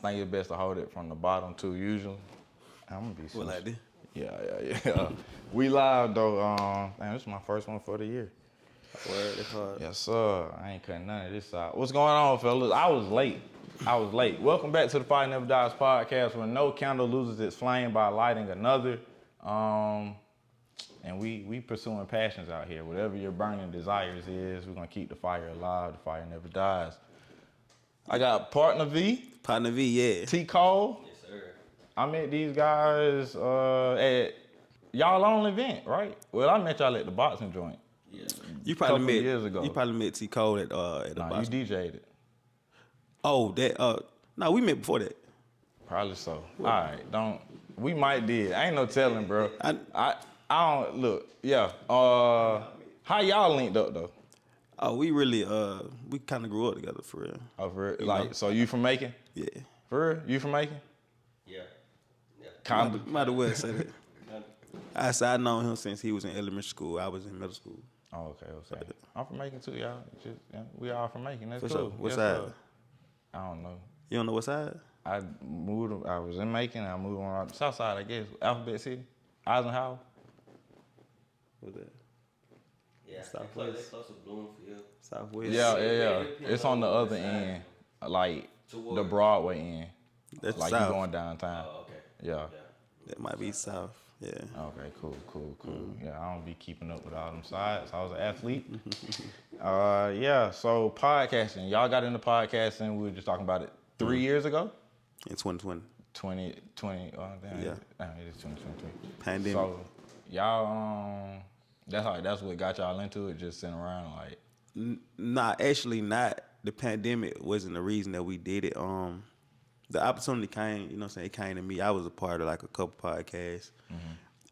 think it's best to hold it from the bottom too. Usually, I'm gonna be. What like this? Yeah. We live though. Man, this is my first one for the year. Word, it's hard. Yes, sir. I ain't cutting none of this out. What's going on, fellas? I was late. Welcome back to the Fire Never Dies podcast, where no candle loses its flame by lighting another. And we pursuing passions out here. Whatever your burning desires is, we're gonna keep the fire alive. The fire never dies. I got PotnaV. PotnaV, yeah. T.Col. Yes, sir. I met these guys at y'all own event, right? Well, I met y'all at the boxing joint. Yeah. You probably Couple met years ago. You probably met T.Col at the Nah, box. you DJ'd it. Oh, that no, we met before that. Probably so. All right, we might did. I ain't no telling, bro. I don't look. Yeah. How y'all linked up though? Oh, we really we kind of grew up together for real. Oh, for real? You Like, know? so you from Macon? Yeah. For real? You from Macon? Yeah. Kind of. Might as well say that. I know him since he was in elementary school. I was in middle school. Oh, okay. I'm from Macon too, y'all. We all from Macon. That's For cool. sure. What Yes, side? sir. I don't know. You don't know what side? I was in Macon. I moved on the south side, I guess. Alphabet City, Eisenhower. What that? Yeah. Southwest. They close to Bloomfield. Southwest. Yeah. It's on the other end, like the Broadway end. That's Like south. you going downtown. Oh, okay. Yeah. That might be south. Yeah. Okay, cool. Yeah, I don't be keeping up with all them sides. I was an athlete. Yeah, so podcasting. Y'all got into podcasting. We were just talking about it 3 years ago. In 2020. 2020. Oh, damn. Yeah. Damn, it is 2023. Pandemic. So y'all, that's what got y'all into it, just sitting around like. Nah, actually not. The pandemic wasn't the reason that we did it. The opportunity came, you know what I'm saying, it came to me. I was a part of like a couple podcasts.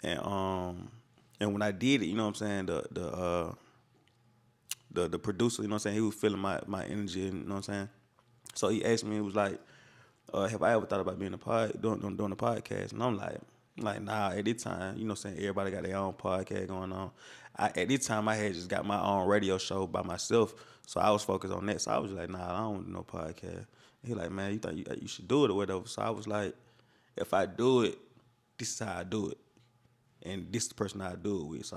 And when I did it, you know what I'm saying, the producer, you know what I'm saying, he was feeling my energy, you know what I'm saying? So he asked me, he was like, have I ever thought about being doing a podcast? And I'm like, nah, at this time, you know what I'm saying, everybody got their own podcast going on. At this time, I had just got my own radio show by myself, so I was focused on that. So I was like, nah, I don't want to do no podcast. He like, man, you think you should do it or whatever. So I was like, if I do it, this is how I do it. And this is the person I do it with. So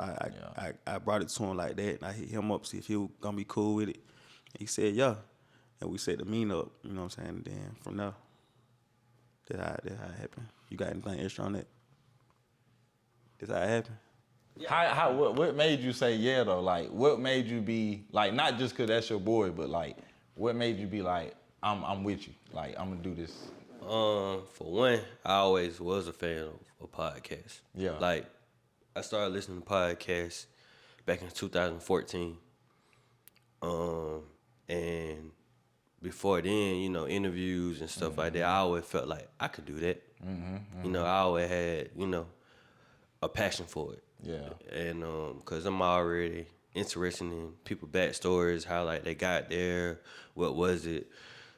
I brought it to him like that. And I hit him up, see if he was going to be cool with it. He said, yeah. And we set the meeting up, you know what I'm saying? And then from there, that's how it happened. You got anything extra on that? That's how it happened. Yeah. What made you say yeah though? Like, what made you be like, not just cause that's your boy, but like, what made you be like, I'm with you. Like, I'm gonna do this. For one, I always was a fan of podcasts. Yeah. Like, I started listening to podcasts back in 2014. And before then, you know, interviews and stuff like that, I always felt like I could do that. You know, I always had, you know, a passion for it. Yeah. And cause I'm already interested in people backstories, how like they got there, what was it.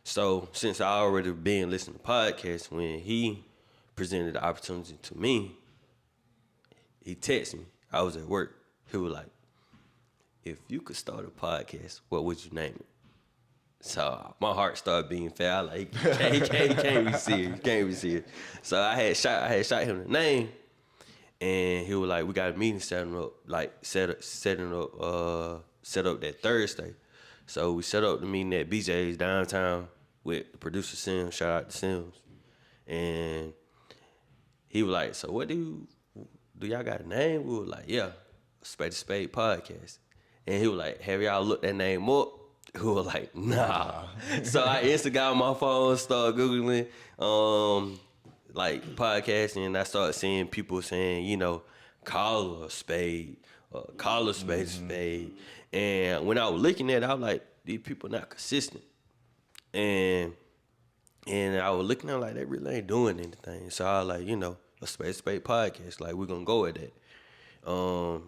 So since I already been listening to podcasts, when he presented the opportunity to me, he texted me. I was at work. He was like, if you could start a podcast, what would you name it? So my heart started beating fast. Like, he can't be serious. He can't be serious. So I had shot him the name. And he was like, we got a meeting setting up that Thursday. So we set up the meeting at BJ's downtown with the producer Sims, shout out to Sims. And he was like, so what do y'all got a name? We were like, yeah, A Spade A Spade podcast. And he was like, have y'all looked that name up? We were like, nah. So I instantly got on my phone, started Googling, like podcasting, and I started seeing people saying, you know, call a spade, call a spade a spade. And when I was looking at it, I was like, these people not consistent. And I was looking at it like, they really ain't doing anything. So I was like, you know, a spade podcast, like we're gonna go with that.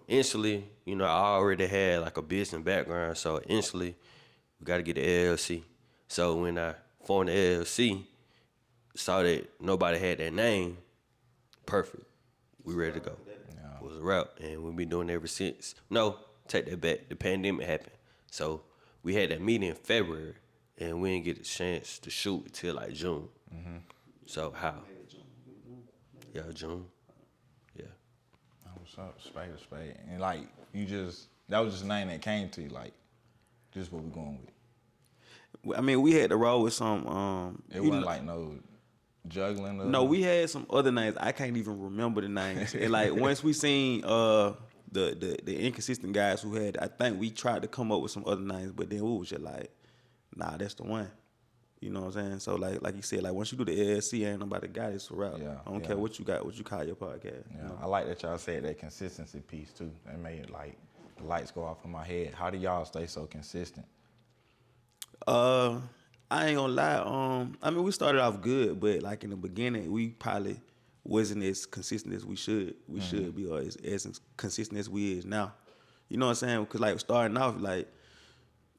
Instantly, you know, I already had like a business background, so instantly we gotta get the LLC. So when I formed the LLC, saw that nobody had that name, perfect. We ready to go. It was a wrap, and we've been doing it ever since. No, take that back. The pandemic happened. So we had that meeting in February, and we didn't get a chance to shoot until like June. So how? Yeah, June. Yeah. What's up, Spade A Spade? And like that was just a name that came to you, like just what we going with. I mean, we had to roll with some. It wasn't like no juggling. No, we had some other names. I can't even remember the names. And like once we seen the inconsistent guys who had, I think we tried to come up with some other names, but then we was just like, nah, that's the one. You know what I'm saying? So like you said, like once you do the LLC, ain't nobody got it, it's a wrap. Yeah, I don't care what you got, what you call your podcast. Yeah, You know? I like that y'all said that consistency piece too. That made it like the lights go off in my head. How do y'all stay so consistent? I ain't gonna lie. I mean, we started off good, but like in the beginning, we probably wasn't as consistent as we should. We should be, or as consistent as we is now. You know what I'm saying? Because like starting off, like,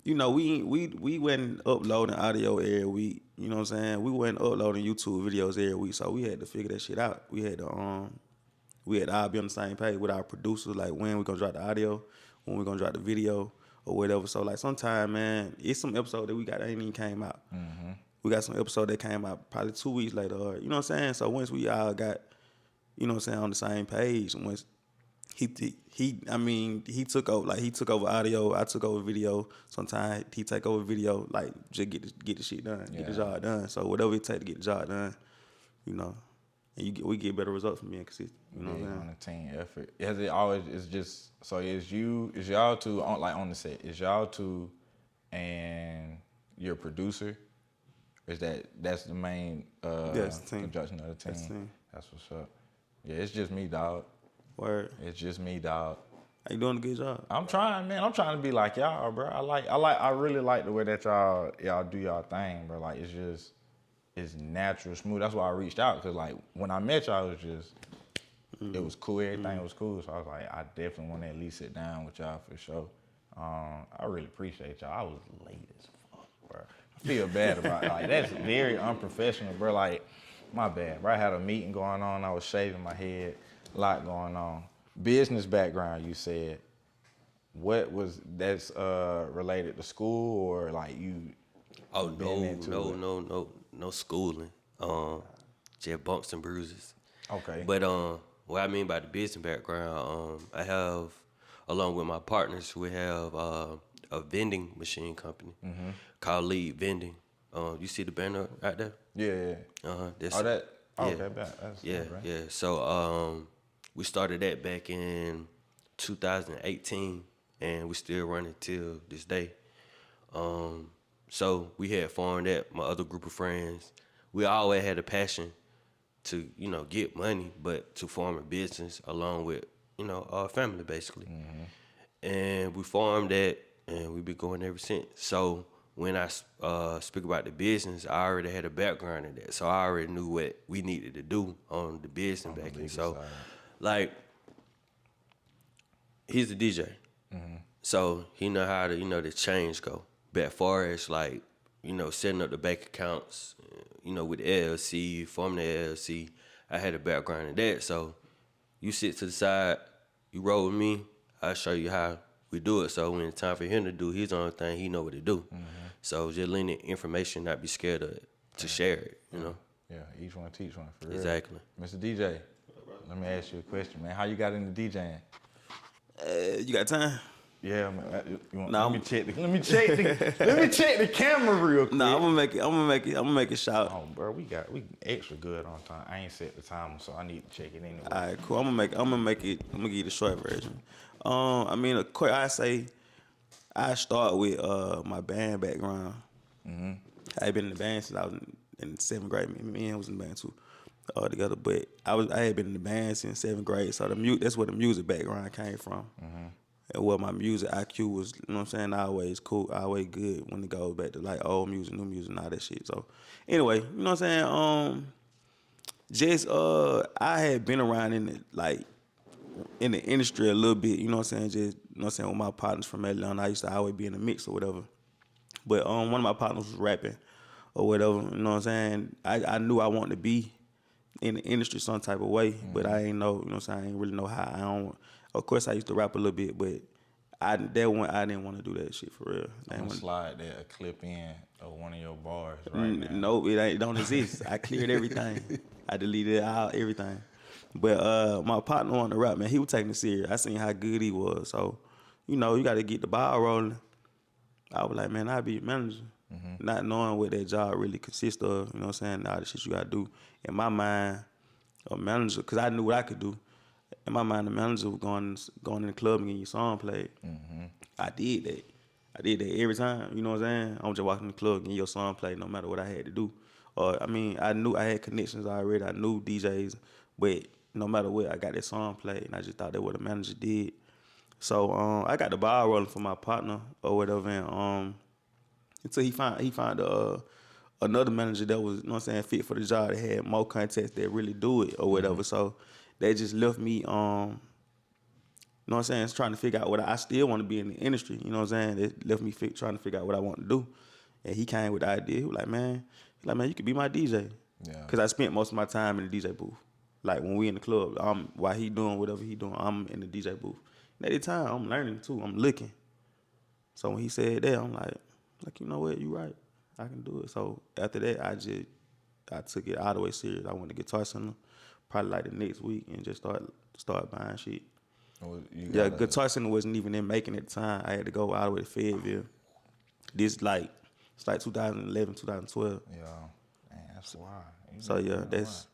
you know, we wasn't uploading audio every week. You know what I'm saying? We wasn't uploading YouTube videos every week, so we had to figure that shit out. We had to all be on the same page with our producers, like when we gonna drop the audio, when we gonna drop the video, or whatever. So like sometime, man, it's some episode that we got that ain't even came out. We got some episode that came out probably 2 weeks later, or you know what I'm saying? So once we all got, you know what I'm saying, on the same page, and once he took over, like he took over audio, I took over video. Sometimes he take over video, like just get the shit done, get the job done. So whatever it take to get the job done, you know, and we get better results from being consistent. You know what I'm saying? On a team effort. Has it always? It's just so. Is y'all two on like on the set? Is y'all two and your producer? That's the main it's the team. conjunction of the team. That's the team. That's what's up. Yeah, it's just me, dog. Word. It's just me, dog. You doing a good job. I'm trying, man. I'm trying to be like y'all, bro. I really like the way that y'all do y'all thing, bro. Like it's natural, smooth. That's why I reached out, cause like when I met y'all, it was cool. Everything was cool. So I was like, I definitely want to at least sit down with y'all for sure. I really appreciate y'all. I was late as fuck, bro. I feel bad about it. Like that's very unprofessional, bro. Like my bad, bro. I had a meeting going on. I was shaving my head. A lot going on. Business background, you said. What was that's related to school or like you? Oh no schooling. Just bumps and bruises. Okay. But what I mean by the business background, I have, along with my partners, we have a vending machine company called Lead Vending. You see the banner right there? Yeah. That. Okay, that's yeah, right. yeah. So we started that back in 2018, and we still running till this day. So we had formed that, my other group of friends. We always had a passion to, you know, get money, but to form a business along with, you know, our family basically. And we formed that, and we've been going ever since. So when I speak about the business, I already had a background in that. So I already knew what we needed to do on the business back then. So, like, he's a DJ. So he know how to, you know, the change go. But as far as, like, you know, setting up the bank accounts, you know, with the LLC, forming the LLC, I had a background in that. So you sit to the side, you roll with me, I'll show you how we do it. So when it's time for him to do his own thing, he know what to do. So just lending information, not be scared of it, to share it, you know? Yeah, each one teach one, for real. Exactly. Mr. DJ, let me ask you a question, man. How you got into DJing? You got time? Yeah, man. Nah, let me check the camera real quick. Nah, I'm gonna make it shout. Oh, bro, we extra good on time. I ain't set the timer, so I need to check it anyway. All right, cool. I'm gonna give you the short version. I mean, I say I start with my band background. I've been in the band since I was in 7th grade. Me and him was in the band too, together. But I had been in the band since 7th grade, so that's where the music background came from. And what my music IQ was, you know what I'm saying, always cool, always good when it goes back to like old music, new music, and all that shit. So anyway, you know what I'm saying? I had been around in the industry a little bit, you know what I'm saying? Just, you know what I'm saying, with my partners from Atlanta, I used to always be in the mix or whatever. But one of my partners was rapping or whatever, you know what I'm saying? I knew I wanted to be in the industry some type of way, but I ain't know, you know what I'm saying? I ain't really know how. Of course, I used to rap a little bit, but I didn't want to do that shit for real. I'm gonna slide that a clip in of one of your bars right now. No, it don't exist. I cleared everything. I deleted out everything. But my partner on the rap, man, he was taking it serious. I seen how good he was. So, you got to get the ball rolling. I was like, man, I'll be your manager. Not knowing what that job really consists of, you know what I'm saying? All the shit you got to do. In my mind, a manager, because I knew what I could do. In my mind, the manager was going in the club and getting your song played. I did that. I did that every time, you know what I'm saying? I'm just walking in the club getting your song played no matter what I had to do. I knew I had connections already. I knew DJs, but no matter what, I got that song played, and I just thought that what the manager did. So I got the ball rolling for my partner or whatever, and until he found another manager that was, you know what I'm saying, fit for the job, that had more contacts that really do it or whatever. So that just left me, you know what I'm saying, trying to figure out what I still want to be in the industry, you know what I'm saying? It left me trying to figure out what I want to do. And he came with the idea. He was like, man, you could be my DJ. Yeah. Because I spent most of my time in the DJ booth. Like when we in the club, while he doing whatever he doing, I'm in the DJ booth. And at the time, I'm learning too. I'm looking. So when he said that, I'm like, you know what? You right. I can do it. So after that, I took it all the way serious. I went to Guitar Center probably like the next week and just start buying shit. Guitar Center wasn't even in making at the time. I had to go all the way to Fayetteville. It's like 2011, 2012. Yeah, man, that's wild. So yeah, that's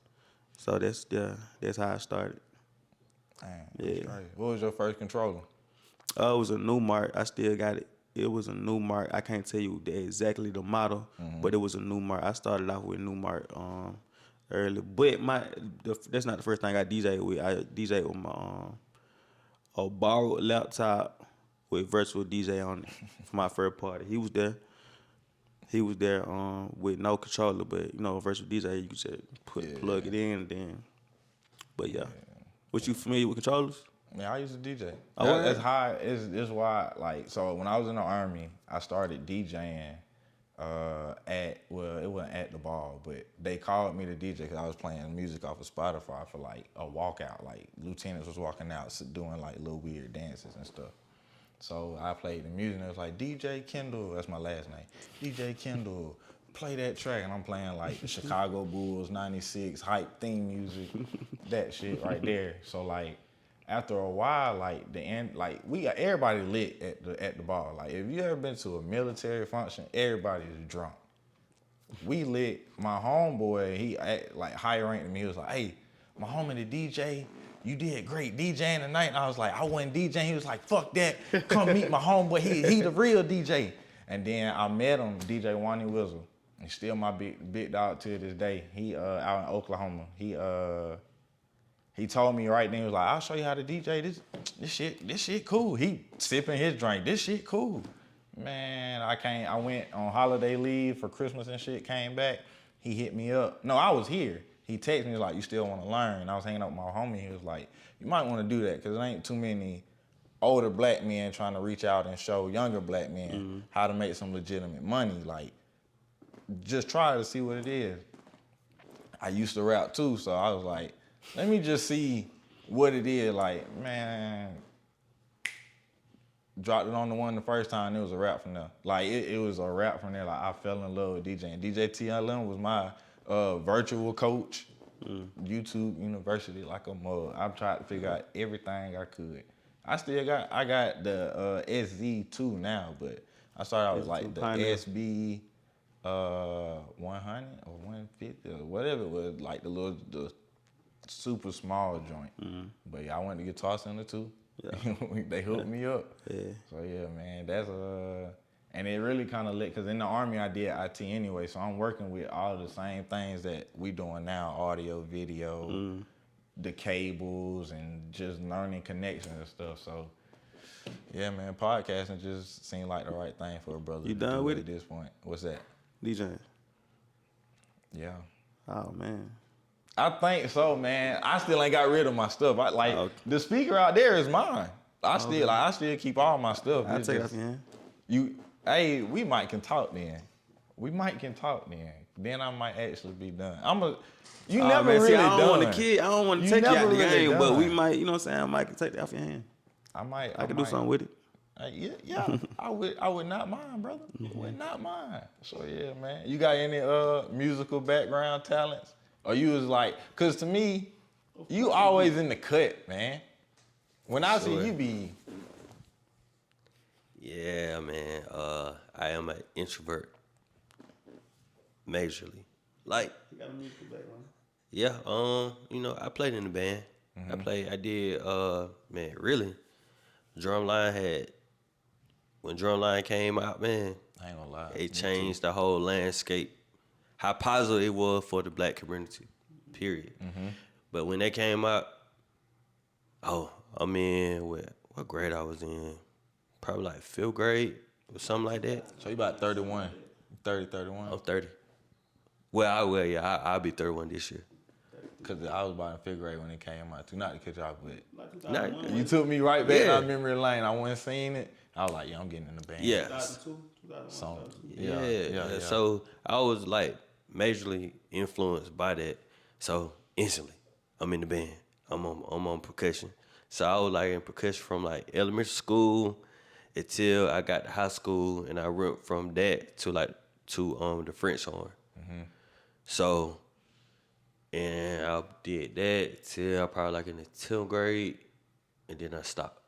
how I started. Damn, yeah. What was your first controller? It was a Newmark. I still got it. It was a Newmark. I can't tell you exactly the model, but it was a Newmark. I started off with Newmark early, but that's not the first thing I DJed with. I DJed with my a borrowed laptop with virtual DJ on it for my first party. He was there. With no controller, but virtual DJ, you could just plug it in and then. But yeah. Was you familiar with controllers? Yeah, I used to DJ. Oh, that's how. It's why. So when I was in the Army, I started DJing. It wasn't at the ball, but they called me to DJ because I was playing music off of Spotify for like a walkout. Like lieutenants was walking out doing like little weird dances and stuff. So I played the music and it was like, DJ Kendall, that's my last name. DJ Kendall, play that track. And I'm playing like Chicago Bulls 96 hype theme music, that shit right there. So like after a while, like we got everybody lit at the ball. Like if you ever been to a military function, everybody is drunk. We lit. My homeboy, he like higher ranked than me. He was like, hey, my homie the DJ, you did great DJing tonight. And I was like, I wasn't DJing. He was like, fuck that. Come meet my homeboy. He the real DJ. And then I met him, DJ Wani Wizzle. He's still my big dog to this day. He out in Oklahoma. He told me right then, he was like, I'll show you how to DJ. This shit cool. He sipping his drink. This shit cool. Man, I went on holiday leave for Christmas and shit, came back. He hit me up. No, I was here. He texted me, like, you still want to learn? And I was hanging out with my homie. He was like, you might want to do that because there ain't too many older black men trying to reach out and show younger black men how to make some legitimate money. Like, just try to see what it is. I used to rap too, so I was like, let me just see what it is. Like, man, dropped it on the one the first time, it was a rap from there. Like, it was a rap from there. Like, I fell in love with DJing. DJ TLM was my virtual coach, YouTube University, like a mug. I tried to figure out everything I could. I got the SZ2 now, but I started out with like the SB 100 or 150 or whatever it was, like the super small joint. But yeah, I went to Guitar Center too. Yeah. They hooked me up. Yeah. So yeah, man, that's and it really kind of lit, because in the Army I did IT anyway, so I'm working with all the same things that we doing now, audio, video, the cables, and just learning connections and stuff. So yeah, man, podcasting just seemed like the right thing for a brother. You done with it at this point? What's that? DJing. Yeah. Oh man. I think so, man. I still ain't got rid of my stuff. The speaker out there is mine. I still keep all my stuff. I'll take it off your hand. We might can talk then. Then I might actually be done. You never man, really see, done. I don't want to take you out the game, done. but we might, you know what I'm saying, I might take that off your hand. I can do something with it. Yeah, I would not mind, brother. Would not mind. So yeah, man. You got any musical background talents? Or you was like, cause to me, you always in the cut, man. When I see you be, Yeah, man. I am an introvert, majorly. Like, You got a musical background. yeah, I played in the band. I did, man, really. When Drumline came out, man, I ain't gonna lie. it changed the whole landscape. How positive it was for the black community, period. But when they came out, what grade I was in? Probably like 5th grade or something like that. So you about 31, 30, 31? I'm 30. Well, I'll be 31 this year. Cause I was about in 5th grade when it came out too. Not to cut you off, but Nah, you took me right back Yeah. down memory lane. I wasn't seeing it. I was like, yeah, I'm getting in the band. yeah. 2002, 2001. So, Yeah. So I was like majorly influenced by that. So instantly, I'm in the band. I'm on percussion. So I was like in percussion from like elementary school until I got to high school, and I went from that to the French horn. So, and I did that till I probably like in the 10th grade, and then I stopped.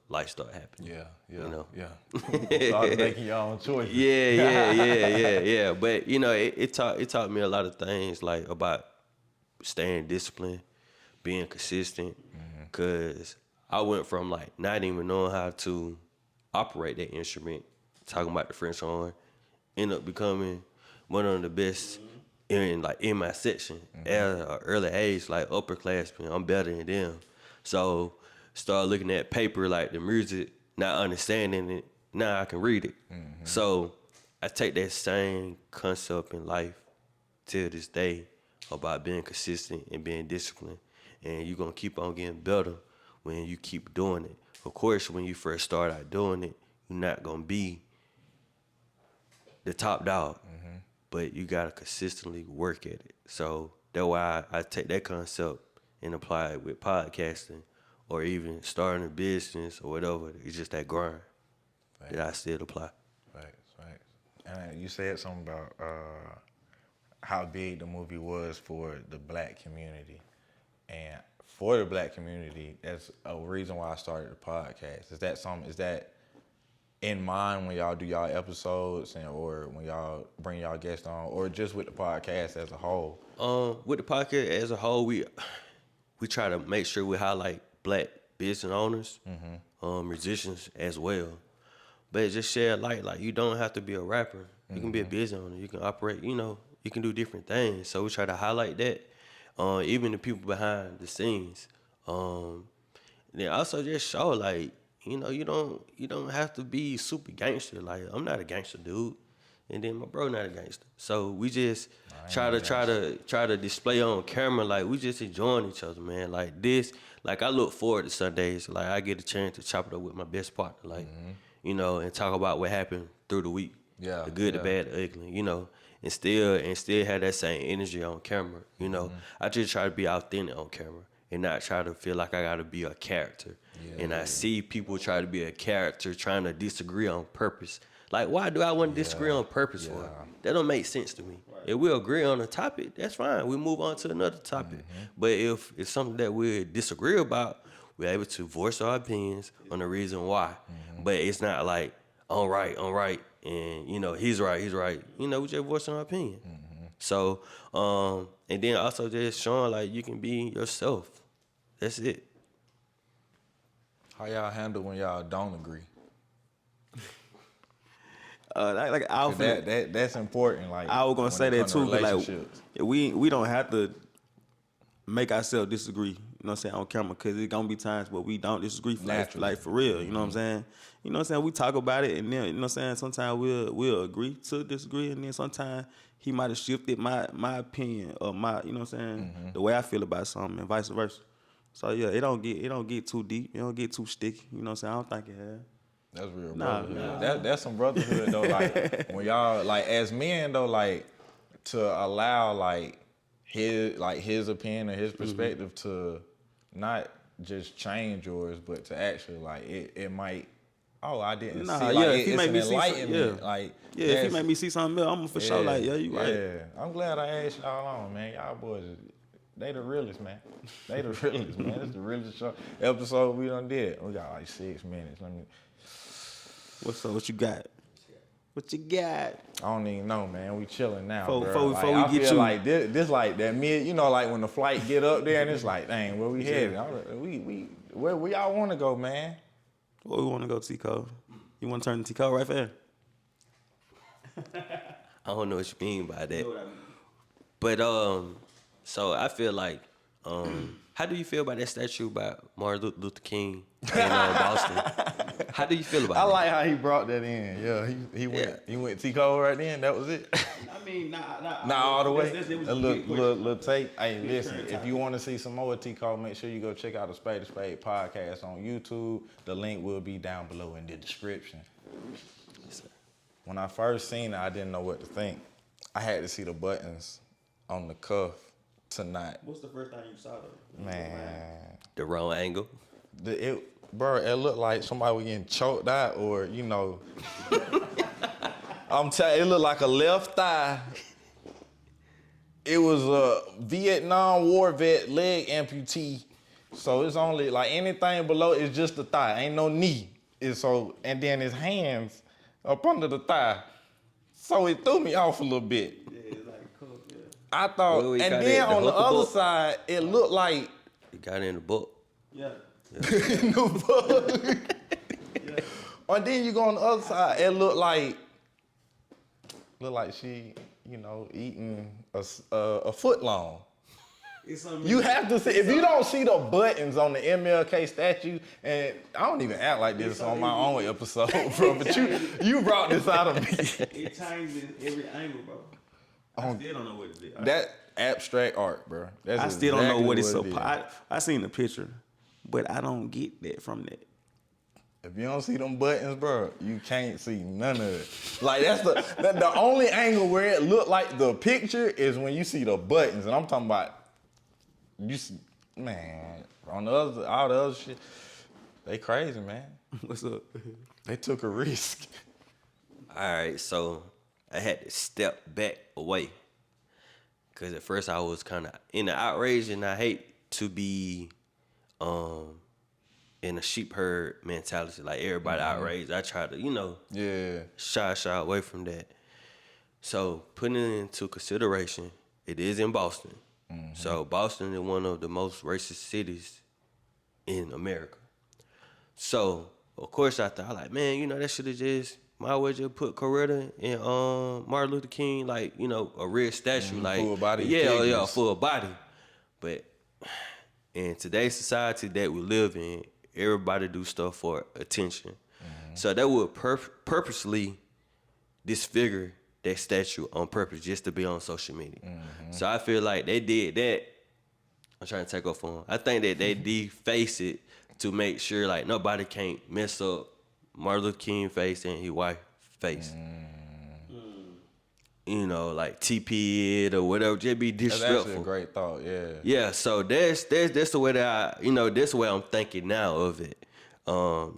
Life started happening. Yeah. Start making your own choices. Yeah. But it taught me a lot of things, like about staying disciplined, being consistent. Cause I went from like not even knowing how to operate that instrument, talking about the French horn, end up becoming one of the best in my section at an early age, like upperclassmen. I'm better than them. So start looking at paper, like the music, not understanding it. Now I can read it. So I take that same concept in life till this day about being consistent and being disciplined. And you're going to keep on getting better when you keep doing it. Of course, when you first start out doing it, you're not going to be the top dog. But you got to consistently work at it. So that's why I take that concept and apply it with podcasting, or even starting a business or whatever. It's just that grind that I still apply. Right. And you said something about how big the movie was for the black community. And for the black community, that's a reason why I started the podcast. Is that in mind when y'all do y'all episodes or when y'all bring y'all guests on, or just with the podcast as a whole? With the podcast as a whole, we try to make sure we highlight black business owners, musicians as well. But just shed light, like you don't have to be a rapper. You can be a business owner. You can operate, you can do different things. So we try to highlight that. Even the people behind the scenes. Then also just show like, you don't have to be super gangster. Like I'm not a gangster dude, and then my bro not a gangster. So we just try to display on camera like we just enjoying each other, man. Like this, like I look forward to Sundays. Like I get a chance to chop it up with my best partner, like and talk about what happened through the week, the good, the bad, the ugly, and still have that same energy on camera. I just try to be authentic on camera and not try to feel like I gotta be a character. And I see people try to be a character trying to disagree on purpose. Like, why do I want to disagree on purpose for? That don't make sense to me. Right. If we agree on a topic, that's fine. We move on to another topic. But if it's something that we disagree about, we're able to voice our opinions on the reason why. But it's not like, I'm right, and, he's right. We just voicing our opinion. So, and then also just showing, like, you can be yourself. That's it. How y'all handle when y'all don't agree? That's important. Like I was gonna say that too. Like we don't have to make ourselves disagree. You know what I'm saying, on camera, because it's gonna be times where we don't disagree like for real. You know what I'm saying? You know what I'm saying? We talk about it, and then you know what I'm saying. Sometimes we'll agree to disagree, and then sometimes he might have shifted my opinion or my the way I feel about something, and vice versa. So yeah, it don't get too deep. It don't get too sticky. You know what I'm saying? I don't think it has. That's real brotherhood. That's some brotherhood though. Like when y'all like as men though, like to allow like his opinion or his perspective to not just change yours, but to actually like it might. Oh, I didn't Nah, see. yeah, Like, if he it's make an me see some- enlightenment. yeah. Like, Yeah, if he that's- make me see something else, I'm for sure like, yeah, you right. Yeah, I'm glad I asked y'all on, man. Y'all boys, they the realest, man. They the realest, man. It's the realest show. Episode we done did. We got like 6 minutes. Let me. What's up? What you got? What you got? I don't even know, man. We chilling now, Before bro. Like, we I get feel you- like this like that mid, you know, like when the flight get up there and it's like, dang, where we headed? Where y'all want to go, man? Where we want to go, T.Col? You want to turn to T.Col right there? I don't know what you mean by that. But so I feel like, how do you feel about that statue about Martin Luther King in Boston? How do you feel about I it? like how he brought that in. Yeah, he went T.Col right then. That was it. I mean, Not all the way. That was A a big question. little tape. Hey, listen, current if topic. you want to see some more T.Col, make sure you go check out the Spade A Spade podcast on YouTube. The link will be down below in the description. When I first seen it, I didn't know what to think. I had to see the buttons on the cuff tonight. What's the first time you saw that? Man, The wrong angle. bro, it looked like somebody was getting choked out, or you know, I'm telling you, it looked like a left thigh. It was a Vietnam War vet leg amputee, so it's only like anything below is just the thigh, ain't no knee. And then his hands up under the thigh, so it threw me off a little bit. Yeah, it's like cool. Yeah. I thought, Well, we and got then it, the on the other hookable. side, it looked like You got it in the book. Yeah. the bug. And then you go on the other side, it looked like she, you know, eating a foot long. It's something You have to see, if you don't see the buttons on the MLK statue, and I don't even act like this on my own episode, bro, but you brought this out of me. It changes in every angle, bro. I still don't know what it is. That abstract art, bro. That's I still don't know exactly what it's it is. supposed. I seen the picture, but I don't get that from that. If you don't see them buttons, bro, you can't see none of it. Like that's the only angle where it looked like the picture is when you see the buttons, and I'm talking about you see, man. On the other, all the other shit, they crazy, man. What's up? They took a risk. All right, so I had to step back away. Because at first I was kind of in the outrage, and I hate to be in a sheep herd mentality, like everybody outraged. I try to, you know, shy away from that. So putting it into consideration, it is in Boston. So Boston is one of the most racist cities in America. So of course I thought, like, man, you know, that should have just might well just put Coretta and Martin Luther King, like, you know, a real statue, like full body yeah, figures. full body. But in today's society that we live in, everybody do stuff for attention. So they would purposely disfigure that statue on purpose just to be on social media. So I feel like they did that. I'm trying to take off on. I think that they deface it to make sure like nobody can't mess up Martin Luther King face and his wife face. You know, like TP it or whatever, just be That's disrespectful. actually a great thought. Yeah. Yeah, so that's the way that that's the way I'm thinking now of it.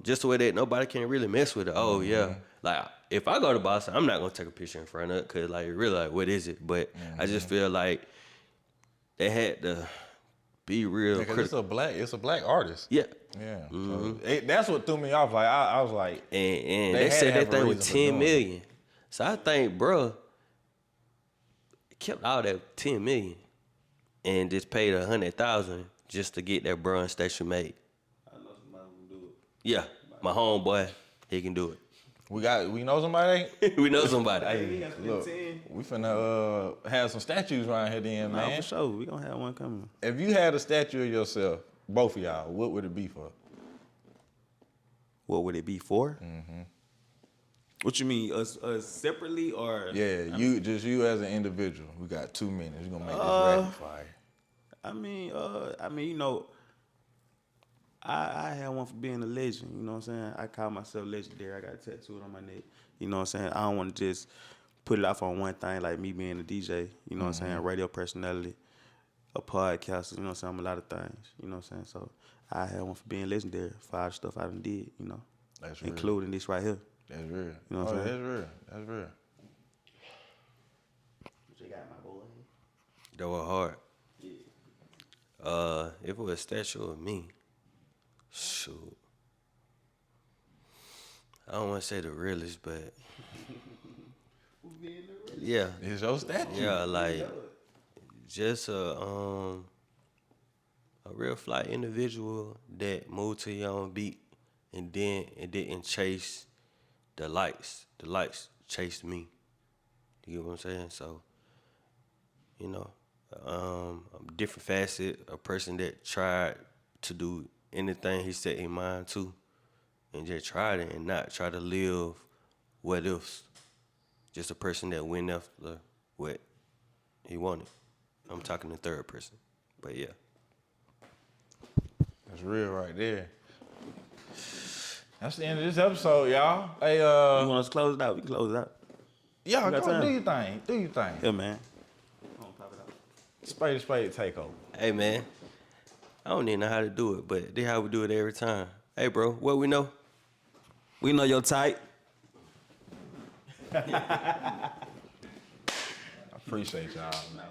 Just the way that nobody can really mess with it. Oh yeah, like if I go to Boston, I'm not gonna take a picture in front of it because like really like what is it? But I just feel like they had to be real Because critical. it's a black artist. Yeah, Yeah. So that's what threw me off. Like I was like, and they had to said have that a thing was reason for 10 doing million. So I think, bruh, kept all that 10 million and just paid 100,000 just to get that bronze statue made. I know somebody who do it. Yeah, my homeboy, he can do it. we know somebody. We know somebody. He got spent Look, 10. we finna have some statues around here then, Nah, man. for sure. We gonna have one coming. If you had a statue of yourself, both of y'all, what would it be for? What would it be for? What you mean, us separately or? Yeah, you as an individual. We got 2 minutes. We're gonna make this rapid fire. I mean, you know, I had one for being a legend. You know what I'm saying? I call myself legendary. I got a tattoo on my neck. You know what I'm saying? I don't want to just put it off on one thing, like me being a DJ. You know what I'm saying? Radio personality, a podcaster. You know what I'm saying? I'm a lot of things. You know what I'm saying? So I had one for being legendary for all the stuff I done did, you know. That's real. Including this right here. That's real. You know what I'm saying? That's real. That's real. What you got, my boy? That was hard. Yeah. If it was a statue of me, shoot. I don't want to say the realest, but yeah. It's your statue. Yeah, like just a real fly individual that moved to your own beat and then it didn't chase the lights. The lights chased me. You get what I'm saying? So, you know, a different facet, a person that tried to do anything he set in mind to and just tried it and not try to live what ifs. Just a person that went after what he wanted. I'm talking in third person, but yeah. That's real right there. That's the end of this episode, y'all. Hey, You want us to close it out? We can close it out. y'all, got go time? do your thing. Do your thing. Yeah, man. Spade A Spade takeover. Hey, man, I don't even know how to do it, but this how we do it every time. Hey, bro, what we know? We know your type. I appreciate y'all, man.